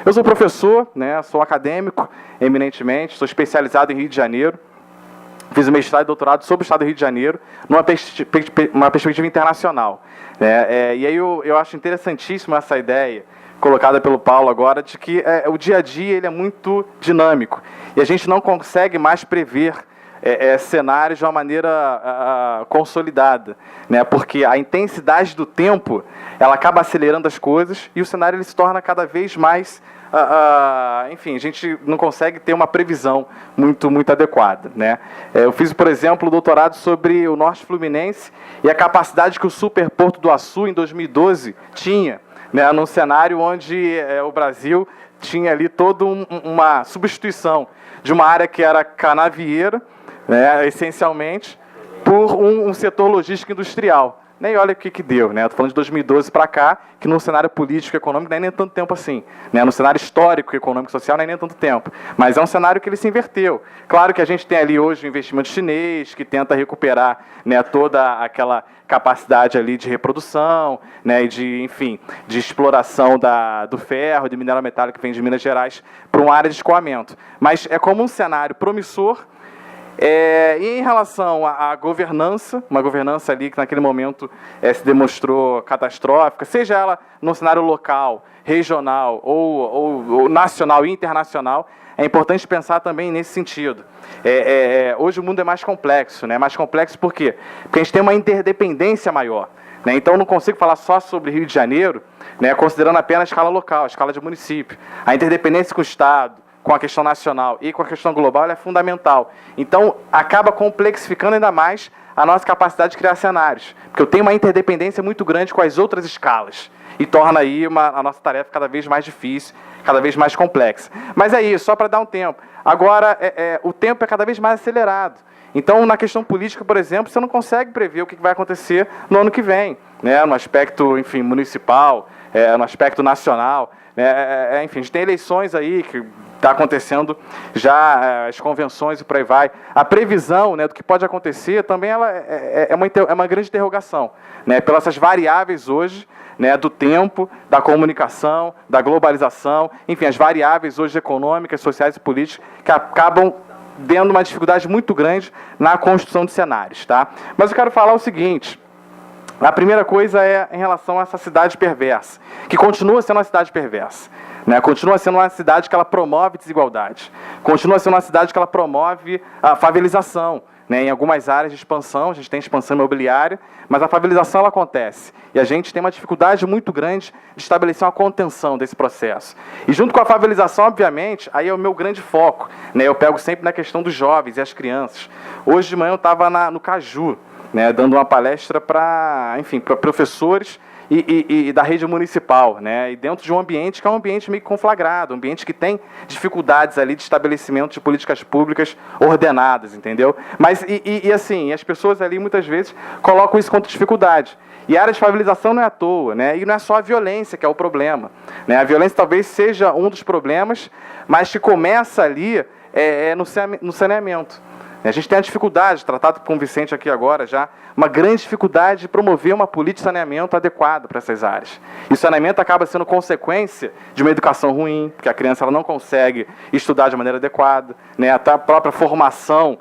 Eu sou professor, né, sou acadêmico, eminentemente, sou especializado em Rio de Janeiro. Fiz o mestrado e doutorado sobre o Estado do Rio de Janeiro, numa perspectiva internacional. E aí eu acho interessantíssima essa ideia, colocada pelo Paulo agora, de que o dia a dia ele é muito dinâmico. E a gente não consegue mais prever cenários de uma maneira consolidada, né? Porque a intensidade do tempo ela acaba acelerando as coisas e o cenário ele se torna cada vez mais... enfim, a gente não consegue ter uma previsão muito adequada, né? Eu fiz, por exemplo, o doutorado sobre o Norte Fluminense e a capacidade que o Superporto do Açu, em 2012, tinha, né, num cenário onde o Brasil tinha ali toda uma substituição de uma área que era canavieira, né, essencialmente, por um setor logístico industrial. E olha o que deu, né? Estou falando de 2012 para cá, que no cenário político e econômico não é nem tanto tempo assim. Né? No cenário histórico, econômico e social não é nem tanto tempo. Mas é um cenário que ele se inverteu. Claro que a gente tem ali hoje o investimento chinês, que tenta recuperar, né, toda aquela capacidade ali de reprodução, né, e de exploração do ferro, de minério metálico que vem de Minas Gerais, para uma área de escoamento. Mas é como um cenário promissor. E em relação à governança, uma governança ali que naquele momento se demonstrou catastrófica, seja ela no cenário local, regional ou nacional e internacional, é importante pensar também nesse sentido. Hoje o mundo é mais complexo, né? Mais complexo por quê? Porque a gente tem uma interdependência maior. Né? Então, eu não consigo falar só sobre Rio de Janeiro, né, considerando apenas a escala local, a escala de município. A interdependência com o Estado, com a questão nacional e com a questão global, ela é fundamental. Então, acaba complexificando ainda mais a nossa capacidade de criar cenários, porque eu tenho uma interdependência muito grande com as outras escalas, e torna aí a nossa tarefa cada vez mais difícil, cada vez mais complexa. Mas é isso, só para dar um tempo. Agora, o tempo é cada vez mais acelerado. Então, na questão política, por exemplo, você não consegue prever o que vai acontecer no ano que vem, né? No aspecto, municipal, no aspecto nacional. Enfim, a gente tem eleições aí que está acontecendo já, as convenções e por aí vai. A previsão, né, do que pode acontecer também ela é uma grande interrogação, né, pelas essas variáveis hoje, né, do tempo, da comunicação, da globalização, enfim, as variáveis hoje econômicas, sociais e políticas que acabam dando uma dificuldade muito grande na construção de cenários. Tá? Mas eu quero falar o seguinte. A primeira coisa é em relação a essa cidade perversa, que continua sendo uma cidade perversa. Né? Continua sendo uma cidade que ela promove desigualdade. Continua sendo uma cidade que ela promove a favelização. Né? Em algumas áreas de expansão, a gente tem expansão imobiliária, mas a favelização ela acontece. E a gente tem uma dificuldade muito grande de estabelecer uma contenção desse processo. E junto com a favelização, obviamente, aí é o meu grande foco. Né? Eu pego sempre na questão dos jovens e as crianças. Hoje de manhã eu estava no Caju, né, dando uma palestra para professores e da rede municipal, né, e dentro de um ambiente que é um ambiente meio conflagrado, um ambiente que tem dificuldades ali de estabelecimento de políticas públicas ordenadas, entendeu? Mas, assim, as pessoas ali muitas vezes colocam isso contra dificuldade. E a área de favelização não é à toa, né, e não é só a violência que é o problema. Né, a violência talvez seja um dos problemas, mas que começa ali no saneamento. A gente tem a dificuldade, tratado com o Vicente aqui agora já, uma grande dificuldade de promover uma política de saneamento adequada para essas áreas. E o saneamento acaba sendo consequência de uma educação ruim, porque a criança ela não consegue estudar de maneira adequada, né? Até a própria formação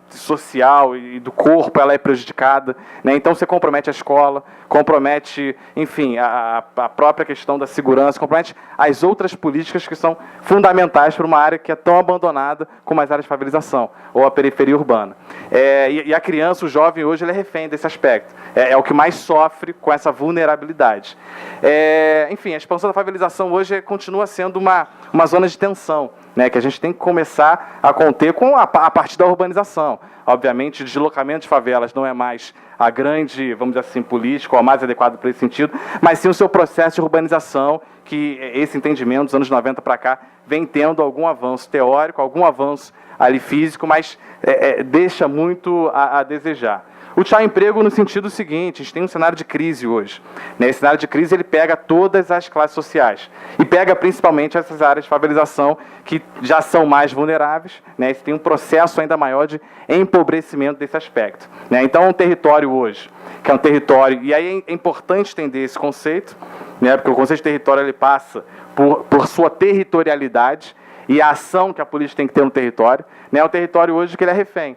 social e do corpo ela é prejudicada, né? Então você compromete a escola, compromete, enfim, a própria questão da segurança, compromete as outras políticas que são fundamentais para uma área que é tão abandonada como as áreas de favelização ou a periferia urbana. E a criança, o jovem hoje, ele é refém desse aspecto. É o que mais sofre com essa vulnerabilidade. Enfim, a expansão da favelização hoje continua sendo uma zona de tensão, né, que a gente tem que começar a conter a partir da urbanização. Obviamente, o deslocamento de favelas não é mais a grande, vamos dizer assim, política, ou a mais adequada para esse sentido, mas sim o seu processo de urbanização, que esse entendimento, dos anos 90 para cá, vem tendo algum avanço teórico, algum avanço ali físico, mas deixa muito a desejar. O tirar emprego no sentido seguinte, a gente tem um cenário de crise hoje. Né? Esse cenário de crise ele pega todas as classes sociais e pega principalmente essas áreas de favelização que já são mais vulneráveis, né? E tem um processo ainda maior de empobrecimento desse aspecto. Né? Então, um território hoje, que é um território, e aí é importante entender esse conceito, né? Porque o Conselho de Território ele passa por sua territorialidade e a ação que a polícia tem que ter no território, né? O território hoje que ele é refém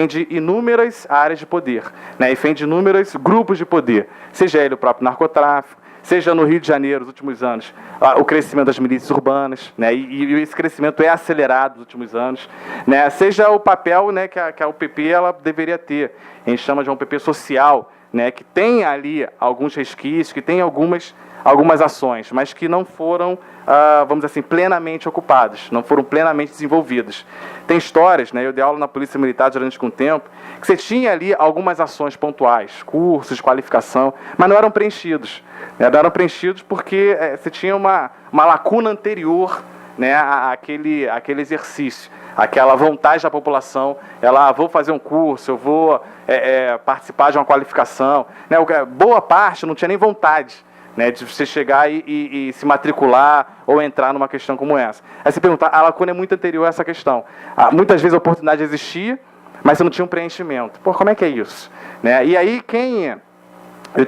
de inúmeras áreas de poder, né? Refém de inúmeros grupos de poder, seja ele o próprio narcotráfico, seja no Rio de Janeiro, nos últimos anos, o crescimento das milícias urbanas, né? E esse crescimento é acelerado nos últimos anos, né? Seja o papel, né, que a UPP ela deveria ter, a gente chama de uma UPP social, né, que tem ali alguns resquícios, que tem algumas ações, mas que não foram, vamos dizer assim, plenamente ocupadas, não foram plenamente desenvolvidas. Tem histórias, né, eu dei aula na Polícia Militar durante algum tempo, que você tinha ali algumas ações pontuais, cursos de qualificação, mas não eram preenchidos. Né, não eram preenchidos porque você tinha uma lacuna anterior, né, àquele exercício, aquela vontade da população, vou fazer um curso, eu vou participar de uma qualificação. Né, boa parte não tinha nem vontade, né, de você chegar e se matricular ou entrar numa questão como essa. Aí você pergunta, a lacuna é muito anterior a essa questão. Muitas vezes a oportunidade existia, mas você não tinha um preenchimento. Pô, como é que é isso? Né? E aí eu tenho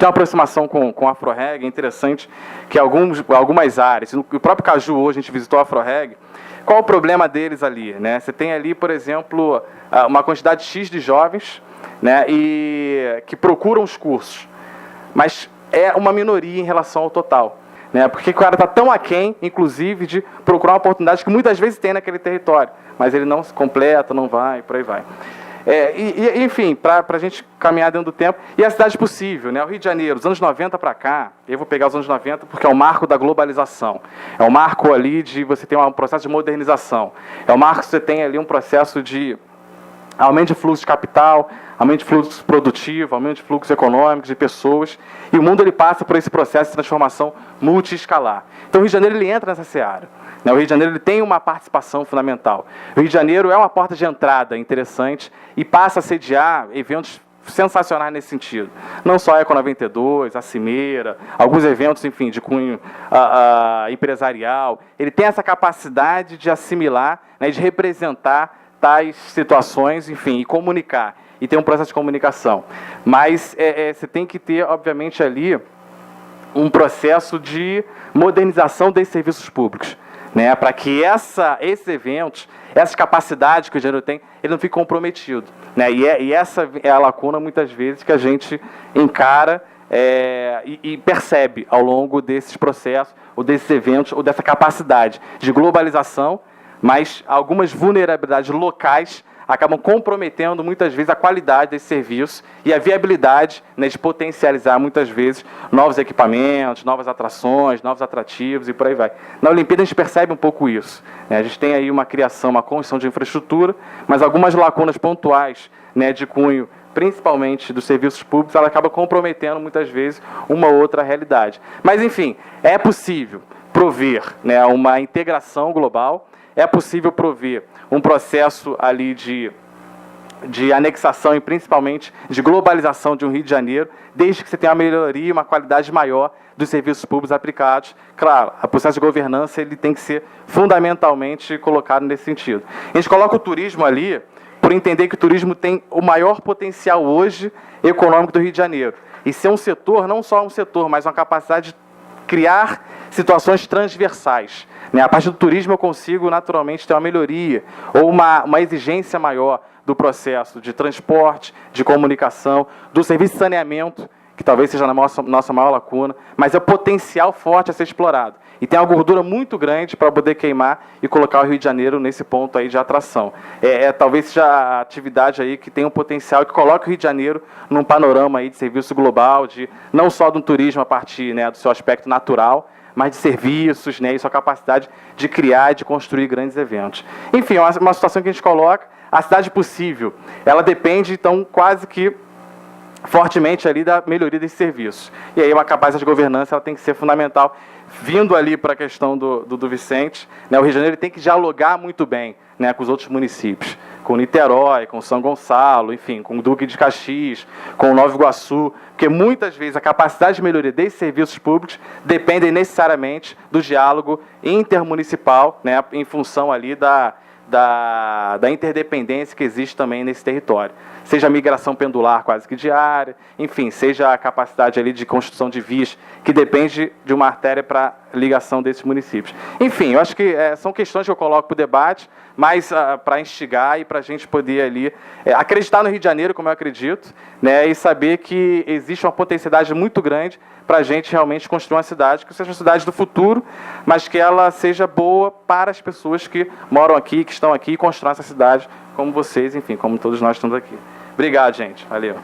uma aproximação com a AfroReg, é interessante, que algumas áreas, o próprio Caju hoje a gente visitou a AfroReg, qual o problema deles ali? Né? Você tem ali, por exemplo, uma quantidade X de jovens, né, que procuram os cursos, mas é uma minoria em relação ao total. Né? Porque o cara está tão aquém, inclusive, de procurar uma oportunidade que muitas vezes tem naquele território, mas ele não se completa, não vai, por aí vai. Enfim, para a gente caminhar dentro do tempo. E a cidade possível, né? O Rio de Janeiro, dos anos 90 para cá, eu vou pegar os anos 90 porque é o marco da globalização. É o marco ali de você ter um processo de modernização. É o marco que você tem ali um processo de aumento de fluxo de capital, aumento de fluxo produtivo, aumento de fluxo econômico, de pessoas. E o mundo ele passa por esse processo de transformação multiescalar. Então o Rio de Janeiro ele entra nessa seara. O Rio de Janeiro ele tem uma participação fundamental. O Rio de Janeiro é uma porta de entrada interessante e passa a sediar eventos sensacionais nesse sentido. Não só a Eco 92, a Cimeira, alguns eventos, enfim, de cunho empresarial. Ele tem essa capacidade de assimilar, né, de representar tais situações, enfim, e comunicar. E tem um processo de comunicação. Mas você tem que ter, obviamente, ali um processo de modernização desses serviços públicos. Né, para que esses eventos, essas capacidades que o Janeiro tem, ele não fique comprometido. Né, e essa é a lacuna, muitas vezes, que a gente encara e percebe ao longo desses processos, ou desses eventos, ou dessa capacidade de globalização, mas algumas vulnerabilidades locais acabam comprometendo, muitas vezes, a qualidade desse serviço e a viabilidade, né, de potencializar, muitas vezes, novos equipamentos, novas atrações, novos atrativos e por aí vai. Na Olimpíada, a gente percebe um pouco isso. Né? A gente tem aí uma criação, uma construção de infraestrutura, mas algumas lacunas pontuais, né, de cunho, principalmente dos serviços públicos, ela acaba comprometendo, muitas vezes, uma outra realidade. Mas, enfim, é possível prover, né, uma integração global, é possível prover um processo ali de anexação e principalmente de globalização de um Rio de Janeiro, desde que você tenha uma melhoria e uma qualidade maior dos serviços públicos aplicados. Claro, o processo de governança ele tem que ser fundamentalmente colocado nesse sentido. A gente coloca o turismo ali por entender que o turismo tem o maior potencial hoje econômico do Rio de Janeiro. E ser um setor, não só um setor, mas uma capacidade de criar situações transversais. Né? A partir do turismo eu consigo naturalmente ter uma melhoria ou uma exigência maior do processo de transporte, de comunicação, do serviço de saneamento, que talvez seja a nossa maior lacuna, mas é o potencial forte a ser explorado. E tem uma gordura muito grande para poder queimar e colocar o Rio de Janeiro nesse ponto aí de atração. Talvez seja a atividade aí que tem um potencial que coloca o Rio de Janeiro num panorama aí de serviço global, de não só do turismo a partir, né, do seu aspecto natural, mas de serviços, né, e sua capacidade de criar e de construir grandes eventos. Enfim, é uma situação que a gente coloca. A cidade possível, ela depende, então, quase que fortemente ali da melhoria desse serviço. E aí uma capacidade de governança ela tem que ser fundamental. Vindo ali para a questão do Vicente, né, o Rio de Janeiro tem que dialogar muito bem, né, com os outros municípios, com Niterói, com São Gonçalo, enfim, com o Duque de Caxias, com Nova Iguaçu, porque muitas vezes a capacidade de melhoria desses serviços públicos depende necessariamente do diálogo intermunicipal, né, em função ali da interdependência que existe também nesse território. seja a migração pendular quase que diária, enfim, seja a capacidade ali de construção de vias, que depende de uma artéria para ligação desses municípios. Enfim, eu acho que são questões que eu coloco para o debate, mas para instigar e para a gente poder ali acreditar no Rio de Janeiro, como eu acredito, né, e saber que existe uma potencialidade muito grande para a gente realmente construir uma cidade que seja uma cidade do futuro, mas que ela seja boa para as pessoas que moram aqui, que estão aqui e constroem essa cidade, como vocês, enfim, como todos nós estamos aqui. Obrigado, gente. Valeu.